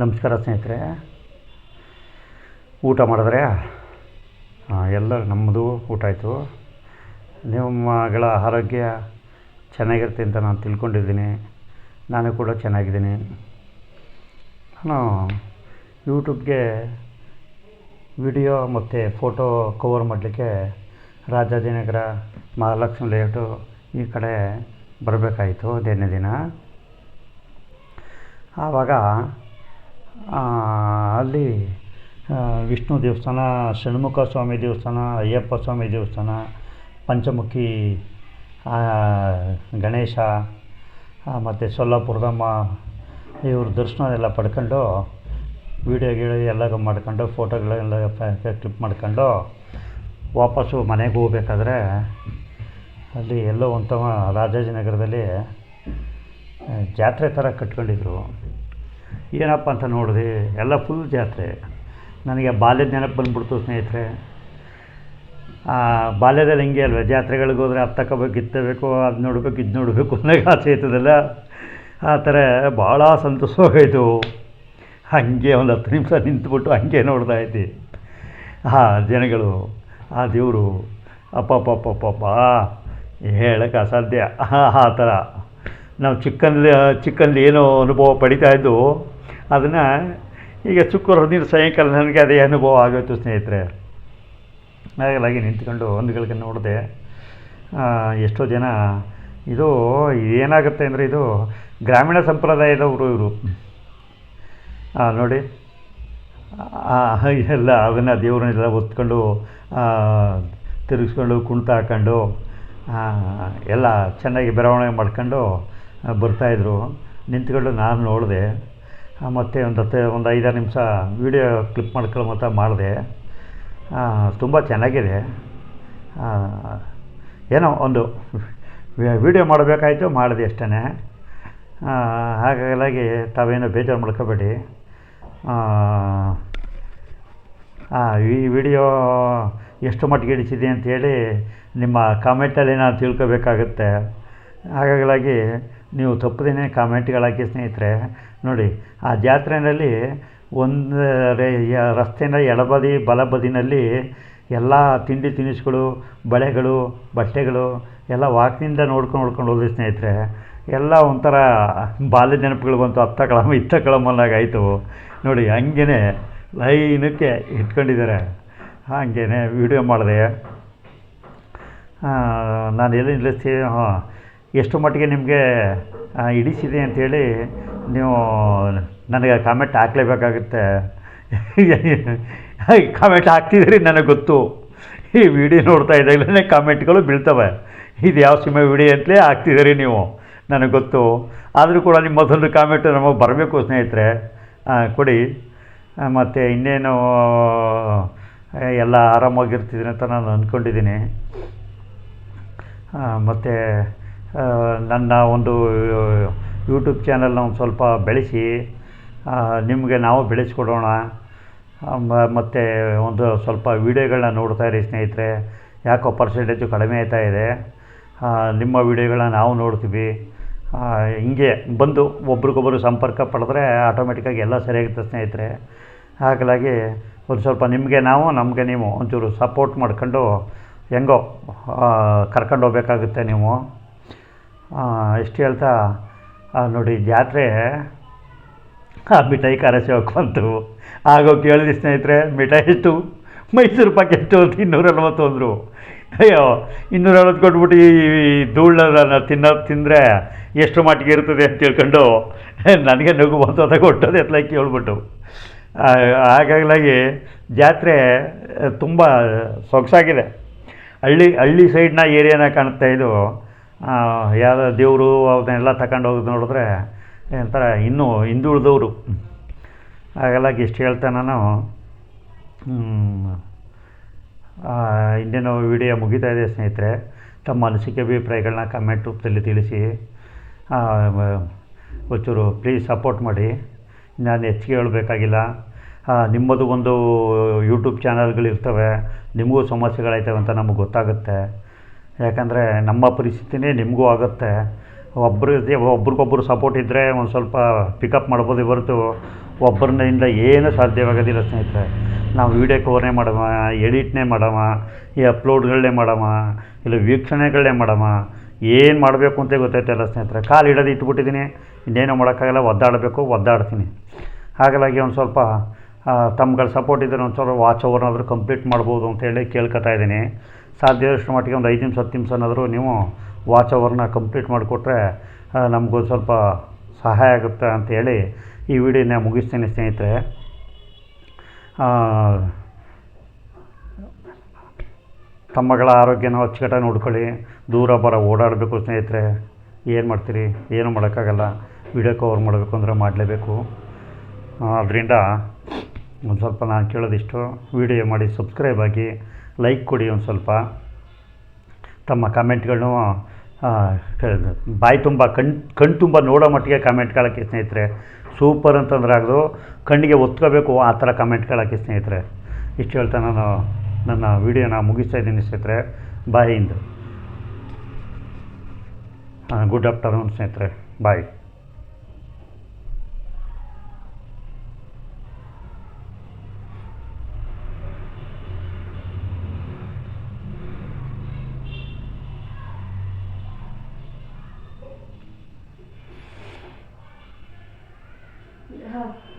ನಮಸ್ಕಾರ ಸ್ನೇಹಿತರೆ. ಊಟ ಮಾಡಿದ್ರೆ ಎಲ್ಲ ನಮ್ಮದು ಊಟ ಆಯಿತು. ನಿಮ್ಮಗಳ ಆರೋಗ್ಯ ಚೆನ್ನಾಗಿರುತ್ತೆ ಅಂತ ನಾನು ತಿಳ್ಕೊಂಡಿದ್ದೀನಿ. ನಾನು ಕೂಡ ಚೆನ್ನಾಗಿದ್ದೀನಿ. ನಾನು ಯೂಟ್ಯೂಬ್ಗೆ ವಿಡಿಯೋ ಮತ್ತು ಫೋಟೋ ಕವರ್ ಮಾಡಲಿಕ್ಕೆ ರಾಜಾಜಿನಗರ ಮಹಾಲಕ್ಷ್ಮಿ ಲೇಔಟು ಈ ಕಡೆ ಬರಬೇಕಾಯಿತು ನಿನ್ನೆ ದಿನ. ಆವಾಗ ಅಲ್ಲಿ ವಿಷ್ಣು ದೇವಸ್ಥಾನ, ಷಣ್ಮುಖ ಸ್ವಾಮಿ ದೇವಸ್ಥಾನ, ಅಯ್ಯಪ್ಪ ಸ್ವಾಮಿ ದೇವಸ್ಥಾನ, ಪಂಚಮುಖಿ ಗಣೇಶ ಮತ್ತು ಸೊಲ್ಲಾಪುರದಮ್ಮ ಇವ್ರ ದರ್ಶನ ಎಲ್ಲ ಪಡ್ಕೊಂಡು ವೀಡಿಯೋ ಎಲ್ಲ ಮಾಡ್ಕೊಂಡು ಫೋಟೋಗಳೆಲ್ಲ ಕ್ಲಿಪ್ ಮಾಡ್ಕೊಂಡು ವಾಪಸ್ಸು ಮನೆಗೆ ಹೋಗ್ಬೇಕಾದ್ರೆ ಅಲ್ಲಿ ಎಲ್ಲೋ ಒಂಥರ ರಾಜಾಜಿನಗರದಲ್ಲಿ ಜಾತ್ರೆ ಥರ ಕಟ್ಕೊಂಡಿದ್ರು. ಏನಪ್ಪ ಅಂತ ನೋಡಿದೆ, ಎಲ್ಲ ಫುಲ್ ಜಾತ್ರೆ. ನನಗೆ ಬಾಲ್ಯದ ನೆನಪು ಬಂದುಬಿಡ್ತು ಸ್ನೇಹಿತರೆ. ಬಾಲ್ಯದಲ್ಲಿ ಹಿಂಗೆ ಅಲ್ವೇ, ಜಾತ್ರೆಗಳಿಗೆ ಹೋದರೆ ಅದು ತಗೋಬೇಕು, ಇದು ತಗೋಬೇಕು, ಅದು ನೋಡಬೇಕು, ಇದು ನೋಡಬೇಕು ಅನ್ನೋಕೆ ಆಸೆ ಇರ್ತದಲ್ಲ. ಆ ಥರ ಭಾಳ ಸಂತೋಷವಾಗೋಯಿತು. ಹಾಗೆ ಒಂದು 10 ನಿಮಿಷ ನಿಂತುಬಿಟ್ಟು ಹಂಗೆ ನೋಡ್ತಾ ಇದ್ದೆ ಜನಗಳು, ಆ ದೇವರು ಅಪ್ಪಪ್ಪಪ್ಪಪ್ಪ ಹೇಳೋಕ್ಕೆ ಅಸಾಧ್ಯ. ಆ ಥರ ನಾವು ಚಿಕ್ಕಂದು ಏನೋ ಅನುಭವ ಪಡಿತಾಯಿದ್ದು ಅದನ್ನು ಈಗ ಶುಕ್ರವಾರ ದಿನ ಸಾಯಂಕಾಲ ನನಗೆ ಅದೇ ಅನುಭವ ಆಗೋಯ್ತು ಸ್ನೇಹಿತರೆ. ಹಾಗಾಗಿ ನಿಂತ್ಕೊಂಡು ಒಂದುಗಳಿಗೆ ನೋಡಿದೆ. ಎಷ್ಟೋ ಜನ ಇದು ಏನಾಗುತ್ತೆ ಅಂದರೆ, ಇದು ಗ್ರಾಮೀಣ ಸಂಪ್ರದಾಯದವರು ಇವರು ನೋಡಿ. ಎಲ್ಲ ಅದನ್ನು ದೇವ್ರನ್ನೆಲ್ಲ ಹೊತ್ಕೊಂಡು ತಿರುಗಿಸ್ಕೊಂಡು ಕುಣಿತ ಹಾಕ್ಕೊಂಡು ಎಲ್ಲ ಚೆನ್ನಾಗಿ ಮೆರವಣಿಗೆ ಮಾಡ್ಕೊಂಡು ಬರ್ತಾಯಿದ್ರು. ನಿಂತ್ಕೊಂಡು ನಾನು ನೋಡಿದೆ. ಮತ್ತು ಒಂದು 5-6 ನಿಮಿಷ ವೀಡಿಯೋ ಕ್ಲಿಪ್ ಮಾಡ್ಕೊಳ್ಳೋ ಮತ್ತು ಮಾಡಿದೆ. ತುಂಬ ಚೆನ್ನಾಗಿದೆ. ಏನೋ ಒಂದು ವೀಡಿಯೋ ಮಾಡಬೇಕಾಯ್ತು, ಮಾಡಿದೆ ಅಷ್ಟೇ. ಹಾಗಾಗಿ ತಾವೇನೋ ಬೇಜಾರು ಮಾಡ್ಕೋಬೇಡಿ. ಈ ವಿಡಿಯೋ ಎಷ್ಟು ಮಟ್ಟಿಗೆ ಹಿಡಿಸಿದೆ ಅಂಥೇಳಿ ನಿಮ್ಮ ಕಾಮೆಂಟಲ್ಲಿ ನಾನು ತಿಳ್ಕೊಬೇಕಾಗುತ್ತೆ. ಹಾಗಾಗಿ ನೀವು ತಪ್ಪದೇನೆ ಕಾಮೆಂಟ್ಗಳಾಕಿ ಸ್ನೇಹಿತರೆ. ನೋಡಿ, ಆ ಜಾತ್ರೆಯಲ್ಲಿ ಒಂದು ರಸ್ತೆಯ ಎಡಬದಿ ಬಲಬದಿನಲ್ಲಿ ಎಲ್ಲ ತಿಂಡಿ ತಿನಿಸುಗಳು, ಬಳೆಗಳು, ಬಟ್ಟೆಗಳು ಎಲ್ಲ ವಾಕ್ನಿಂದ ನೋಡ್ಕೊಂಡು ಹೋದ್ವಿ ಸ್ನೇಹಿತರೆ. ಎಲ್ಲ ಒಂಥರ ಬಾಲ್ಯ ನೆನಪುಗಳು ಬಂತು. ಅತ್ತ ಕಳಮ ಇತ್ತ ಕಳಮಲ್ಲಾಗಾಯಿತು ನೋಡಿ. ಹಂಗೇ ಲೈನಕ್ಕೆ ಇಟ್ಕೊಂಡಿದ್ದಾರೆ. ಹಾಗೇ ವೀಡಿಯೋ ಮಾಡಿದೆ. ನಾನು ಎಲ್ಲಿ ನಿಲ್ಲಿಸ್ತೀವಿ, ಎಷ್ಟು ಮಟ್ಟಿಗೆ ನಿಮಗೆ ಹಿಡಿಸಿದೆ ಅಂಥೇಳಿ ನೀವು ನನಗೆ ಕಾಮೆಂಟ್ ಹಾಕಲೇಬೇಕಾಗುತ್ತೆ. ಕಾಮೆಂಟ್ ಹಾಕ್ತಿದ್ದೀರಿ ನನಗೆ ಗೊತ್ತು. ಈ ವಿಡಿಯೋ ನೋಡ್ತಾ ಇದ್ದಾಗಲೇ ಕಾಮೆಂಟ್ಗಳು ಬೀಳ್ತವೆ. ಇದು ಯಾವ ಸಿನಿಮಾ ವಿಡಿಯೋ ಅಂತಲೇ ಹಾಕ್ತಿದ್ದೀರಿ ನೀವು, ನನಗೆ ಗೊತ್ತು. ಆದರೂ ಕೂಡ ನಿಮ್ಮ ಮೊದಲು ಕಾಮೆಂಟು ನಮಗೆ ಬರಬೇಕು ಸ್ನೇಹಿತರೆ, ಕೊಡಿ. ಮತ್ತು ಇನ್ನೇನು ಎಲ್ಲ ಆರಾಮಾಗಿರ್ತಿದ್ದೀನಿ ಅಂತ ನಾನು ಅಂದ್ಕೊಂಡಿದ್ದೀನಿ. ಮತ್ತು ನನ್ನ ಒಂದು ಯೂಟ್ಯೂಬ್ ಚಾನಲ್ನ ಒಂದು ಸ್ವಲ್ಪ ಬೆಳೆಸಿ ನಿಮಗೆ ನಾವು ಬೆಳೆಸ್ಕೊಡೋಣ. ಮತ್ತು ಒಂದು ಸ್ವಲ್ಪ ವೀಡಿಯೋಗಳನ್ನ ನೋಡ್ತಾ ಇರಿ ಸ್ನೇಹಿತರೆ. ಯಾಕೋ ಪರ್ಸೆಂಟೇಜು ಕಡಿಮೆ ಆಯ್ತಾ ಇದೆ. ನಿಮ್ಮ ವೀಡಿಯೋಗಳನ್ನ ನಾವು ನೋಡ್ತೀವಿ. ಹಿಂಗೆ ಬಂದು ಒಬ್ರಿಗೊಬ್ಬರು ಸಂಪರ್ಕ ಪಡೆದ್ರೆ ಆಟೋಮೆಟಿಕ್ಕಾಗಿ ಎಲ್ಲ ಸರಿಯಾಗುತ್ತೆ ಸ್ನೇಹಿತರೆ. ಹಾಗಾಗಿ ಒಂದು ಸ್ವಲ್ಪ ನಿಮಗೆ ನಾವು, ನಮಗೆ ನೀವು ಒಂಚೂರು ಸಪೋರ್ಟ್ ಮಾಡ್ಕೊಂಡು ಹೆಂಗೋ ಕರ್ಕೊಂಡು ಹೋಗ್ಬೇಕಾಗುತ್ತೆ ನೀವು. ಇಷ್ಟು ಹೇಳ್ತಾ ನೋಡಿ, ಜಾತ್ರೆ ಮಿಠಾಯಿ ಖಾರ ಸೇವಕ್ಕೆ ಬಂತು. ಆಗೋಗಿ ಕೇಳಿದೆ ಸ್ನೇಹಿತರೆ, ಮಿಠಾಯಿ ಎಷ್ಟು, ಮೈಸೂರು ಪಾಕ್ ಎಷ್ಟು ಅಂತ 240 ಅಂದರು. ಅಯ್ಯೋ, 240 ಕೊಟ್ಬಿಟ್ಟು ಈ ಧೂಳನ್ನ ತಿಂದರೆ ಎಷ್ಟು ಮಟ್ಟಿಗೆ ಇರ್ತದೆ ಅಂತ ತಿಳ್ಕೊಂಡು ನನಗೆ ನಗು ಬಂತು. ಅದಾಗ ಕೊಟ್ಟೋದು ಎತ್ತಲ ಕೇಳ್ಬಿಟ್ಟು. ಹಾಗಾಗಿ ಜಾತ್ರೆ ತುಂಬ ಸೊಗಸಾಗಿದೆ. ಹಳ್ಳಿ ಸೈಡ್ನ ಏರಿಯಾನ ಕಾಣುತ್ತೆ ಇದು. ಯಾವ ದೇವರು ಅವನ್ನೆಲ್ಲ ತಗೊಂಡು ಹೋಗಿ ನೋಡಿದ್ರೆ ಒಂಥರ ಇನ್ನೂ ಹಿಂದುಳಿದವರು. ಹಾಗಾಗಿ ಇಷ್ಟು ಹೇಳ್ತಾ ನಾನು ಇನ್ನೇನು ವಿಡಿಯೋ ಮುಗಿತಾ ಇದೆ ಸ್ನೇಹಿತರೆ. ತಮ್ಮ ಅನಿಸಿಕೆ ಅಭಿಪ್ರಾಯಗಳನ್ನ ಕಮೆಂಟ್ ರೂಪದಲ್ಲಿ ತಿಳಿಸಿ. ಒಂಚೂರು ಪ್ಲೀಸ್ ಸಪೋರ್ಟ್ ಮಾಡಿ. ನಾನು ಹೆಚ್ಚಿಗೆ ಹೇಳಬೇಕಾಗಿಲ್ಲ. ನಿಮ್ಮದು ಒಂದು ಯೂಟ್ಯೂಬ್ ಚಾನಲ್ಗಳಿರ್ತವೆ, ನಿಮಗೂ ಸಮಸ್ಯೆಗಳಾಯ್ತವೆ ಅಂತ ನಮಗೆ ಗೊತ್ತಾಗುತ್ತೆ. ಯಾಕಂದರೆ ನಮ್ಮ ಪರಿಸ್ಥಿತಿನೇ ನಿಮಗೂ ಆಗುತ್ತೆ. ಒಬ್ರಿಗೊಬ್ಬರು ಸಪೋರ್ಟ್ ಇದ್ದರೆ ಒಂದು ಸ್ವಲ್ಪ ಪಿಕಪ್ ಮಾಡ್ಬೋದು ಹೊರತು ಒಬ್ಬರಿಂದ ಏನೂ ಸಾಧ್ಯವಾಗೋದಿಲ್ಲ ಸ್ನೇಹಿತರೆ. ನಾವು ವೀಡಿಯೋ ಕವರ್ನೇ ಮಾಡಮ, ಎಡಿಟ್ನೇ ಮಾಡಮ, ಈ ಅಪ್ಲೋಡ್ಗಳನ್ನೇ ಮಾಡಮ, ಇಲ್ಲ ವೀಕ್ಷಣೆಗಳನ್ನೇ ಮಾಡಮ, ಏನು ಮಾಡಬೇಕು ಅಂತ ಗೊತ್ತಾಯ್ತಲ್ಲ ಸ್ನೇಹಿತರೆ. ಕಾಲು ಇಡೋದು ಇಟ್ಬಿಟ್ಟಿದ್ದೀನಿ, ಇನ್ನೇನೋ ಮಾಡೋಕ್ಕಾಗಲ್ಲ, ಒದ್ದಾಡ್ತೀನಿ. ಹಾಗಾಗಿ ಒಂದು ಸ್ವಲ್ಪ ತಮ್ಗಳ ಸಪೋರ್ಟ್ ಇದ್ದರೆ ಒಂದು ಸ್ವಲ್ಪ ವಾಚ್ ಓವರ್ನಾದರೂ ಕಂಪ್ಲೀಟ್ ಮಾಡ್ಬೋದು ಅಂತೇಳಿ ಕೇಳ್ಕೊತಾ ಇದ್ದೀನಿ. ಸಾಧ್ಯದಷ್ಟು ಮಟ್ಟಿಗೆ ಒಂದು 5 ನಿಮಿಷ 10 ನಿಮಿಷನಾದರೂ ನೀವು ವಾಚ್ ಓವರ್ನ ಕಂಪ್ಲೀಟ್ ಮಾಡಿಕೊಟ್ರೆ ನಮಗೊಂದು ಸ್ವಲ್ಪ ಸಹಾಯ ಆಗುತ್ತೆ ಅಂತೇಳಿ ಈ ವಿಡಿಯೋನ ಮುಗಿಸ್ತೀನಿ ಸ್ನೇಹಿತರೆ. ತಮ್ಮಗಳ ಆರೋಗ್ಯನ ಅಚ್ಚುಕಟ್ಟಾಗಿ ನೋಡ್ಕೊಳ್ಳಿ. ದೂರ ಬರ ಓಡಾಡಬೇಕು ಸ್ನೇಹಿತರೆ. ಏನು ಮಾಡ್ತೀರಿ, ಏನು ಮಾಡೋಕ್ಕಾಗಲ್ಲ. ವಿಡಿಯೋ ಕವರ್ ಮಾಡಬೇಕು ಅಂದರೆ ಮಾಡಲೇಬೇಕು. ಅದರಿಂದ ಒಂದು ಸ್ವಲ್ಪ ನಾನು ಕೇಳೋದಿಷ್ಟು, ವಿಡಿಯೋ ಮಾಡಿ ಸಬ್ಸ್ಕ್ರೈಬ್ ಆಗಿ, ಲೈಕ್ ಕೊಡಿ. ಒಂದು ಸ್ವಲ್ಪ ತಮ್ಮ ಕಮೆಂಟ್ಗಳನ್ನು ಬಾಯಿ ತುಂಬ ಕಣ್ಣು ತುಂಬ ನೋಡೋ ಮಟ್ಟಿಗೆ ಕಮೆಂಟ್ಗಳಾಕಿ ಸ್ನೇಹಿತರೆ. ಸೂಪರ್ ಅಂತಂದ್ರೆ ಆಗದು, ಕಣ್ಣಿಗೆ ಒತ್ಕೋಬೇಕು ಆ ಥರ ಕಮೆಂಟ್ಗಳಾಕಿ ಸ್ನೇಹಿತರೆ. ಇಷ್ಟು ಹೇಳ್ತಾ ನಾನು ನನ್ನ ವಿಡಿಯೋನ ಮುಗಿಸ್ತಾ ಇದ್ದೀನಿ ಸ್ನೇಹಿತರೆ. ಬಾಯಿಂದ ಗುಡ್ ಆಫ್ಟರ್ನೂನ್ ಸ್ನೇಹಿತರೆ. ಬಾಯ್. Yeah.